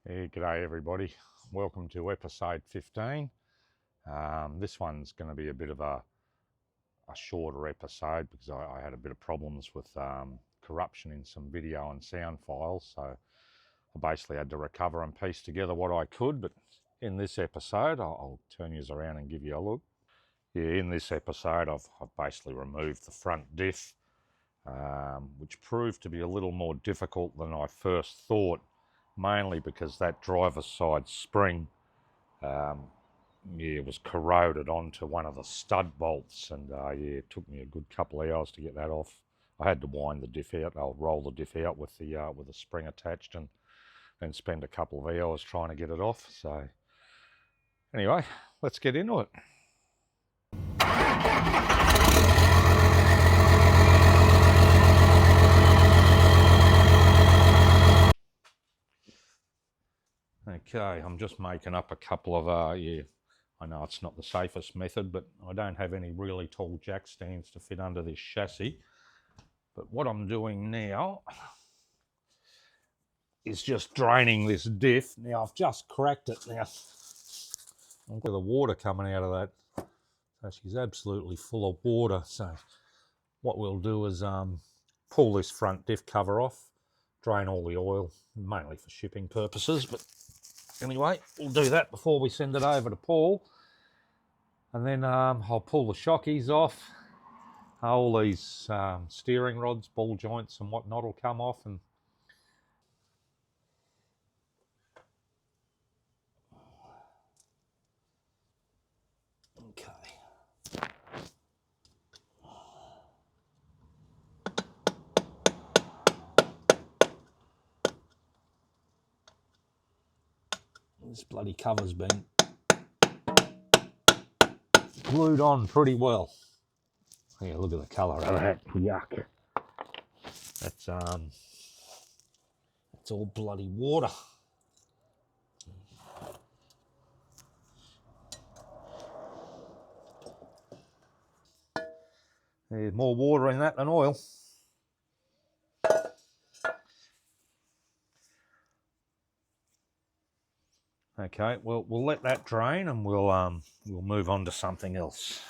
Hey, g'day everybody. Welcome to episode 15. This one's going to be a bit of a shorter episode because I had a bit of problems with corruption in some video and sound files. So I basically had to recover and piece together what I could. But in this episode, I'll turn you around and give you a look. Yeah, in this episode, I've basically removed the front diff, which proved to be a little more difficult than I first thought. Mainly because that driver's side spring was corroded onto one of the stud bolts, and it took me a good couple of hours to get that off. I had to wind the diff out. I'll roll the diff out with the spring attached and then spend a couple of hours trying to get it off. So anyway, let's get into it. Okay, I'm just making up a couple of, I know it's not the safest method, but I don't have any really tall jack stands to fit under this chassis. But what I'm doing now is just draining this diff. Now, I've just cracked it now. Look at the water coming out of that. So she's absolutely full of water. So what we'll do is pull this front diff cover off, drain all the oil, mainly for shipping purposes, but anyway, we'll do that before we send it over to Paul. And then I'll pull the shockies off. All these steering rods, ball joints and whatnot will come off. And okay. This bloody cover's been glued on pretty well. Yeah, look at the colour of that. Yuck. That's all bloody water. There's more water in that than oil. Okay, well, we'll let that drain and we'll move on to something else.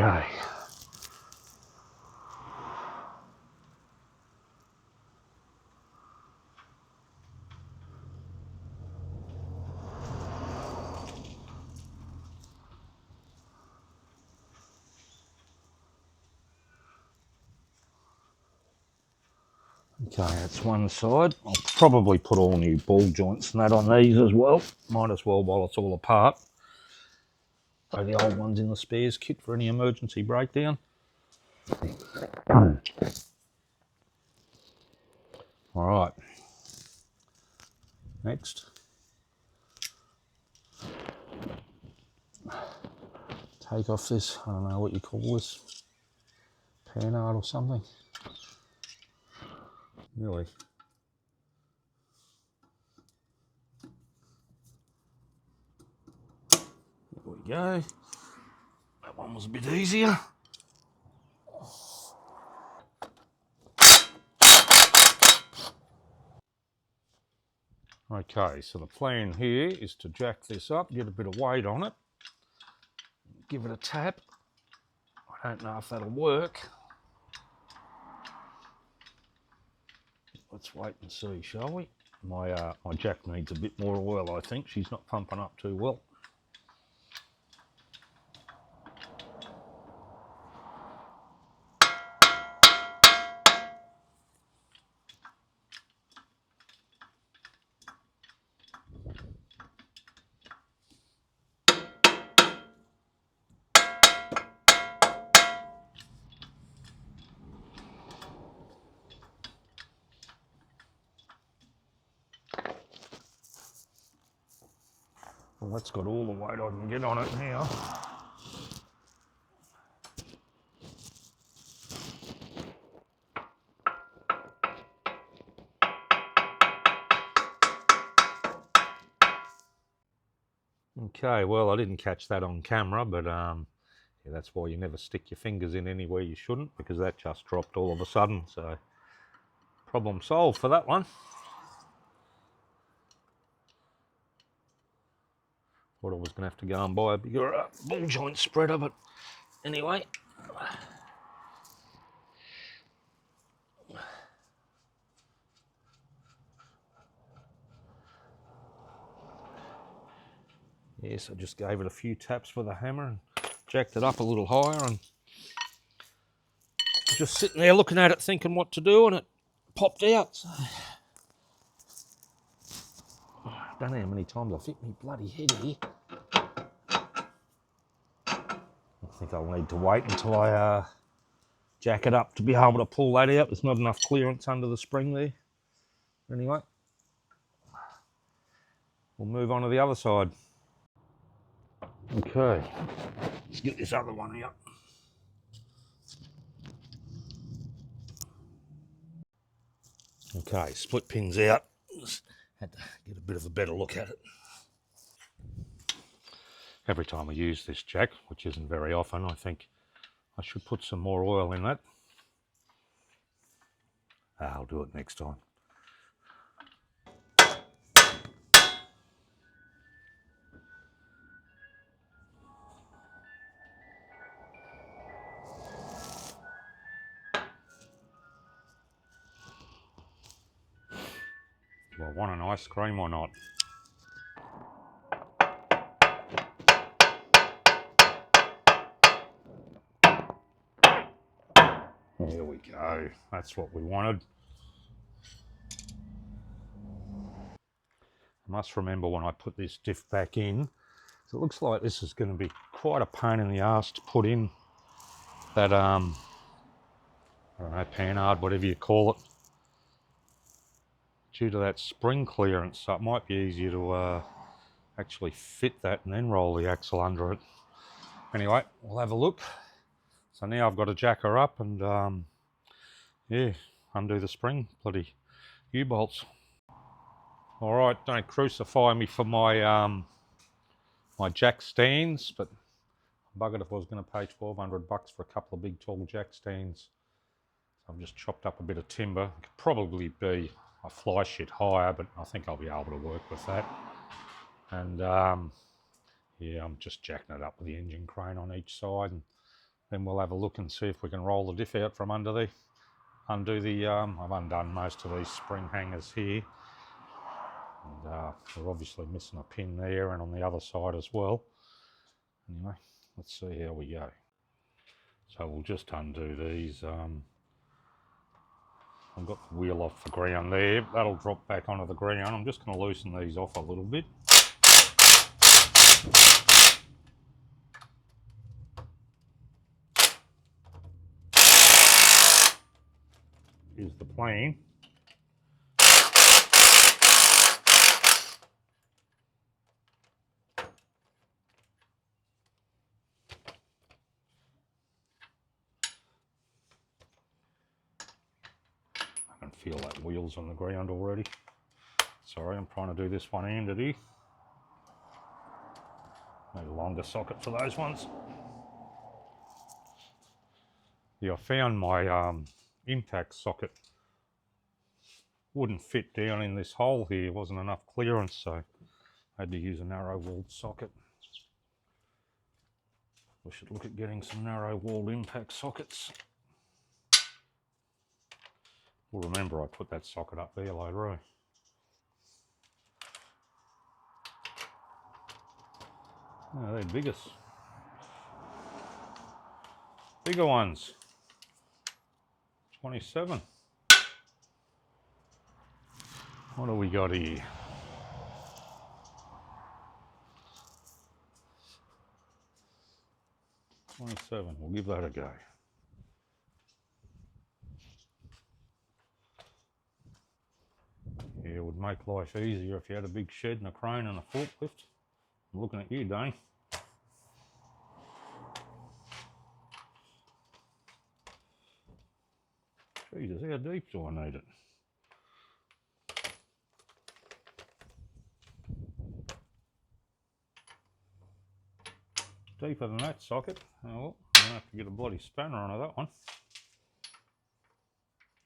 Okay. Okay, that's one side. I'll probably put all new ball joints and that on these as well. Might as well while it's all apart. Throw the old ones in the spares kit for any emergency breakdown. All right. Next. Take off this, I don't know what you call this, panhard or something. Really. There we go. That one was a bit easier. Okay, so the plan here is to jack this up, get a bit of weight on it, give it a tap. I don't know if that'll work. Let's wait and see, shall we? My jack needs a bit more oil, I think. She's not pumping up too well. Well, that's got all the weight I can get on it now. Okay, well, I didn't catch that on camera, but yeah, that's why you never stick your fingers in anywhere you shouldn't, because that just dropped all of a sudden. So, problem solved for that one. Thought I was going to have to go and buy a bigger ball joint spreader, but anyway. Yes, I just gave it a few taps with a hammer and jacked it up a little higher, and just sitting there looking at it thinking what to do, and it popped out. So, I don't know how many times I've hit me bloody head here. I think I'll need to wait until I jack it up to be able to pull that out. There's not enough clearance under the spring there. Anyway, we'll move on to the other side. Okay, let's get this other one out. Okay, split pins out. Just had to get a bit of a better look at it. Every time I use this jack, which isn't very often, I think I should put some more oil in that. I'll do it next time. Do I want an ice cream or not? There we go. That's what we wanted. I must remember when I put this diff back in, so it looks like this is going to be quite a pain in the arse to put in that, I don't know, panhard, whatever you call it, due to that spring clearance. So it might be easier to actually fit that and then roll the axle under it. Anyway, we'll have a look. So now I've got to jack her up and yeah, undo the spring, bloody U-bolts. All right, don't crucify me for my my jack stands, but buggered if I was going to pay $1,200 for a couple of big tall jack stands. So I've just chopped up a bit of timber. It could probably be a fly shit higher, but I think I'll be able to work with that. And yeah, I'm just jacking it up with the engine crane on each side and Then we'll have a look and see if we can roll the diff out from under the, I've undone most of these spring hangers here. And we're obviously missing a pin there and on the other side as well. Anyway, let's see how we go. So we'll just undo these. I've got the wheel off the ground there. That'll drop back onto the ground. I'm just going to loosen these off a little bit. Here's the plan. I can feel that wheel's on the ground already. Sorry, I'm trying to do this one-handed here. Need a longer socket for those ones. Yeah, I found my impact socket wouldn't fit down in this hole here. Wasn't enough clearance, so I had to use a narrow-walled socket. We should look at getting some narrow-walled impact sockets. Well, remember I put that socket up there later on. Oh, they're biggest. Bigger ones. 27. What do we got here? 27. We'll give that a go. Yeah, it would make life easier if you had a big shed and a crane and a forklift. I'm looking at you, Dane. Jesus, how deep do I need it? Deeper than that socket. Oh, well, I'm going to have to get a bloody spanner onto that one.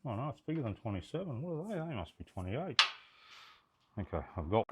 Oh no, it's bigger than 27. What are they? They must be 28. Okay, I've got...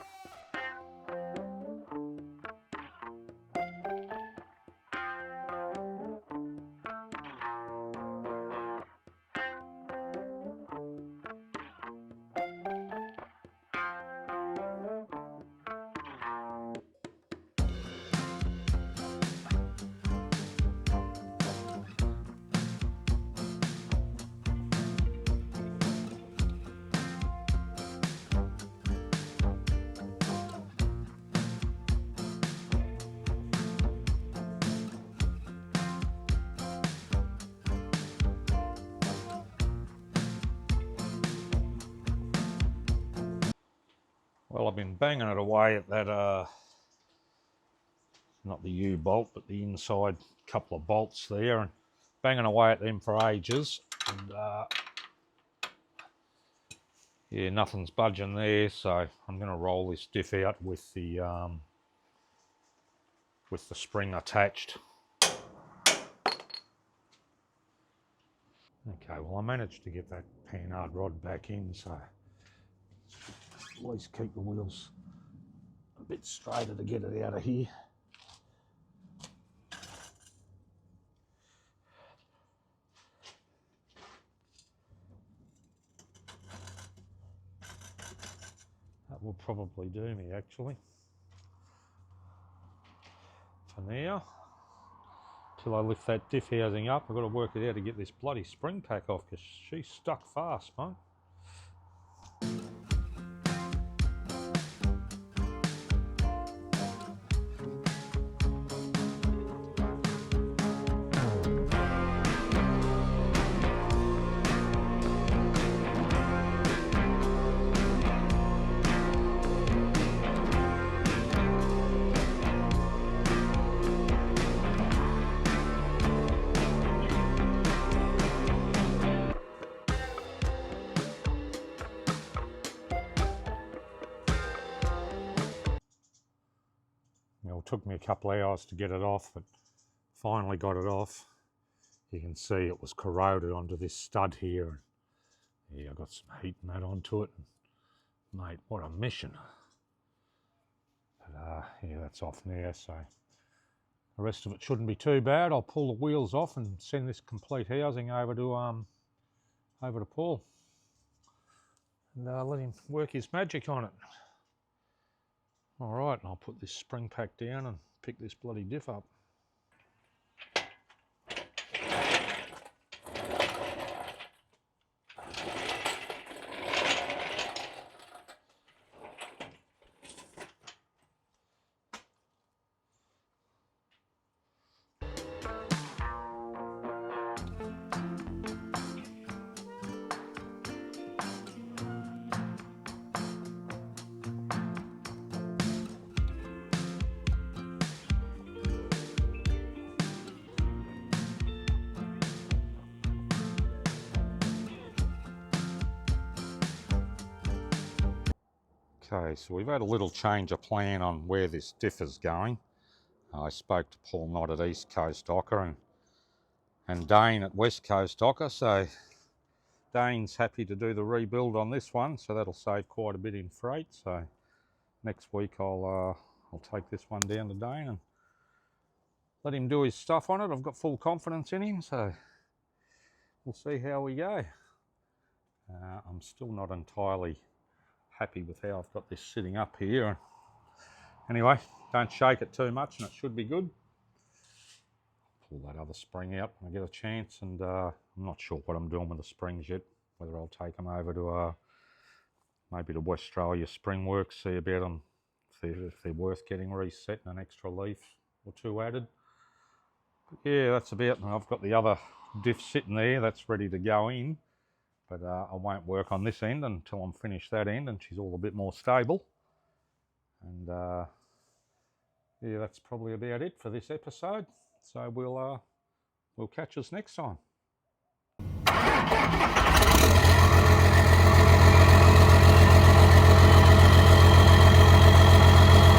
Well, I've been banging it away at that, not the U-bolt, but the inside couple of bolts there, and banging away at them for ages. And yeah, nothing's budging there, so I'm going to roll this diff out with the spring attached. Okay, well I managed to get that panhard rod back in, so at least keep the wheels a bit straighter to get it out of here. That will probably do me actually. For now, till I lift that diff housing up, I've got to work it out to get this bloody spring pack off because she's stuck fast, mate. It took me a couple of hours to get it off, but finally got it off. You can see it was corroded onto this stud here. Yeah, I got some heat and that onto it. Mate, what a mission. But yeah, that's off now, so The rest of it shouldn't be too bad. I'll pull the wheels off and send this complete housing over to Paul, and let him work his magic on it. All right, I'll put this spring pack down and pick this bloody diff up. Okay, so we've had a little change of plan on where this diff is going. I spoke to Paul Knott at East Coast Docker and Dane at West Coast Docker, so Dane's happy to do the rebuild on this one, so that'll save quite a bit in freight. So next week I'll take this one down to Dane and let him do his stuff on it. I've got full confidence in him, so we'll see how we go. I'm still not entirely happy with how I've got this sitting up here. Anyway, don't shake it too much and it should be good. Pull that other spring out when I get a chance, and I'm not sure what I'm doing with the springs yet, whether I'll take them over to maybe to West Australia Spring Works, see about them, if they're worth getting reset and an extra leaf or two added. But yeah, that's about, and I've got the other diff sitting there that's ready to go in. But I won't work on this end until I'm finished that end and she's all a bit more stable. And yeah, that's probably about it for this episode. So we'll catch us next time.